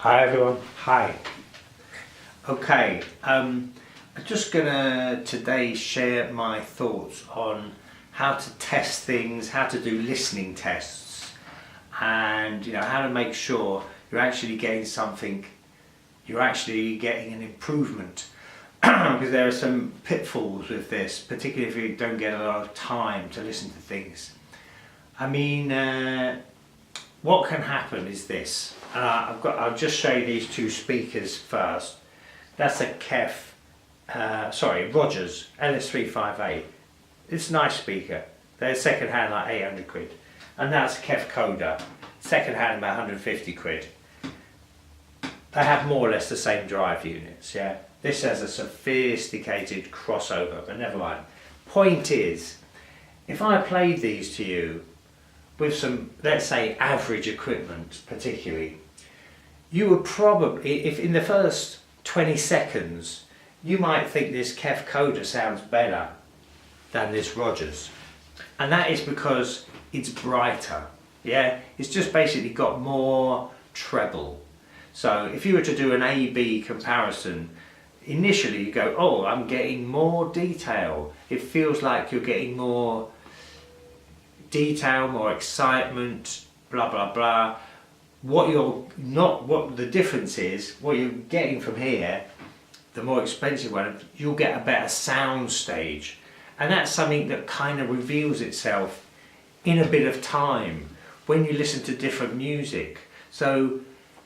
Hi everyone. Hi. Okay, I'm just gonna today share my thoughts on how to test things, how to do listening tests, and how to make sure you're actually getting something, you're actually getting an improvement. Because there are some pitfalls with this, particularly if you don't get a lot of time to listen to things. I mean, what can happen is this. I'll just show you these two speakers first. That's a Rogers LS358. It's a nice speaker. They're second hand like 800 quid. And that's a KEF Coda, second hand about 150 quid. They have more or less the same drive units, yeah. This has a sophisticated crossover, but never mind. Point is, if I played these to you with some, let's say, average equipment particularly, you would probably, if in the first 20 seconds, you might think this KEF Coda sounds better than this Rogers. And that is because it's brighter, yeah? It's just basically got more treble. So if you were to do an A-B comparison, initially you go, oh, I'm getting more detail. It feels like you're getting more detail, more excitement, blah, blah, blah. What the difference is, what you're getting from here, the more expensive one, you'll get a better sound stage. And that's something that kind of reveals itself in a bit of time when you listen to different music. So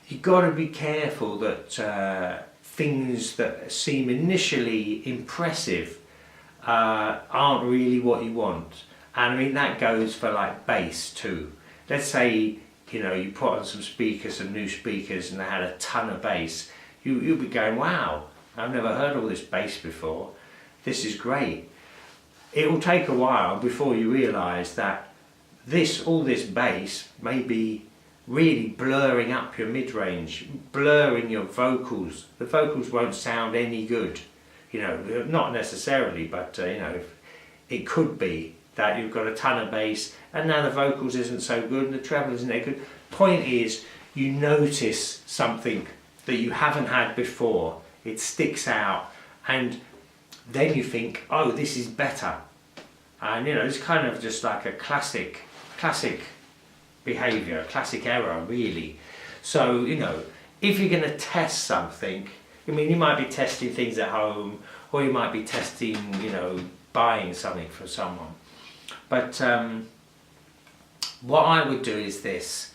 you've got to be careful that things that seem initially impressive aren't really what you want. And I mean, that goes for like bass too. Let's say, you put on some speakers, some new speakers, and they had a ton of bass. You'll be going, wow, I've never heard all this bass before. This is great. It will take a while before you realise that all this bass may be really blurring up your mid-range, blurring your vocals. The vocals won't sound any good, not necessarily, but it could be that you've got a ton of bass and now the vocals isn't so good and the treble isn't that good. Point is, you notice something that you haven't had before, it sticks out, and then you think, oh, this is better. And it's kind of just like a classic behaviour, classic error really. So if you're going to test something, I mean, you might be testing things at home, or you might be testing, buying something for someone. But what I would do is this.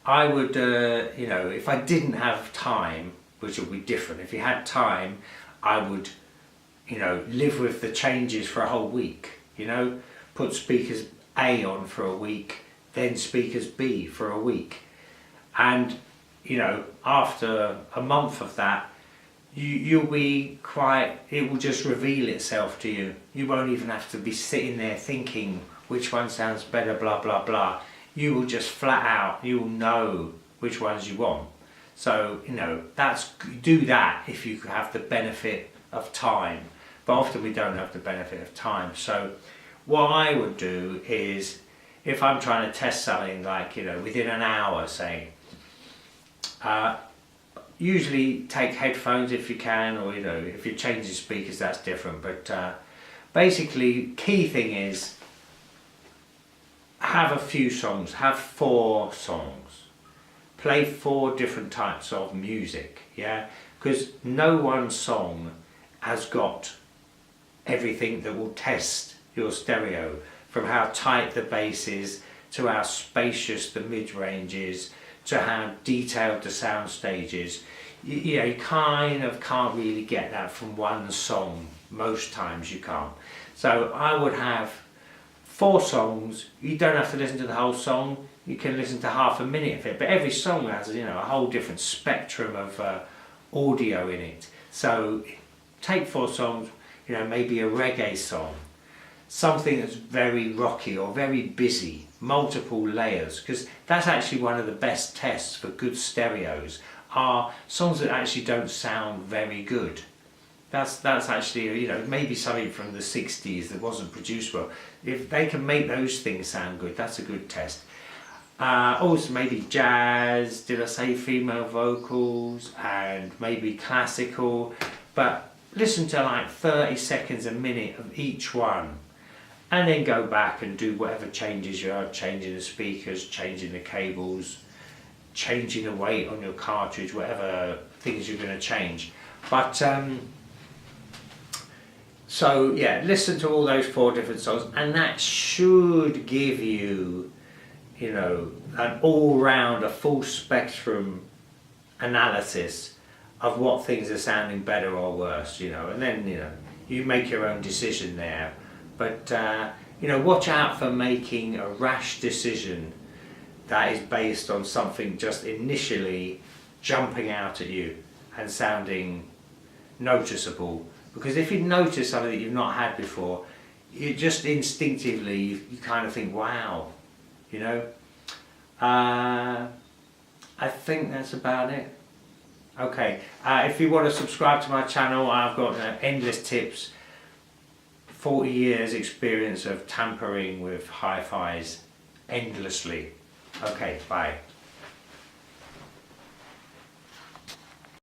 I would, if I didn't have time, which would be different. If you had time, I would, live with the changes for a whole week. Put speakers A on for a week, then speakers B for a week. And, after a month of that, you'll be it will just reveal itself to you. You won't even have to be sitting there thinking which one sounds better, blah, blah, blah. You will just flat out, you'll know which ones you want. So, do that if you have the benefit of time. But often we don't have the benefit of time. So what I would do is, if I'm trying to test something like, within an hour, say, usually take headphones if you can, or if you're changing speakers, that's different. But basically, key thing is, have a few songs, have 4 songs, play 4 different types of music, yeah? Because no one song has got everything that will test your stereo, from how tight the bass is, to how spacious the mid-range is, to how detailed the sound stage is. You kind of can't really get that from one song. Most times you can't. So I would have 4 songs. You don't have to listen to the whole song. You can listen to half a minute of it. But every song has a whole different spectrum of audio in it. So take 4 songs. Maybe a reggae song, something that's very rocky or very busy, multiple layers, because that's actually one of the best tests for good stereos, are songs that actually don't sound very good. That's actually, maybe something from the 60s that wasn't produced well. If they can make those things sound good, that's a good test. Also maybe jazz, did I say female vocals, and maybe classical, but listen to like 30 seconds a minute of each one, and then go back and do whatever changes you are, changing the speakers, changing the cables, changing the weight on your cartridge, whatever things you're going to change. But so yeah, listen to all those 4 different songs, and that should give you, you know, an all-round, a full spectrum analysis of what things are sounding better or worse, you know, and then, you know, you make your own decision there. But you know, watch out for making a rash decision that is based on something just initially jumping out at you and sounding noticeable. Because if you notice something that you've not had before, you just instinctively, you kind of think, wow, you know. I think that's about it. Okay, if you want to subscribe to my channel, I've got endless tips, 40 years experience of tampering with hi-fis endlessly. Okay, bye.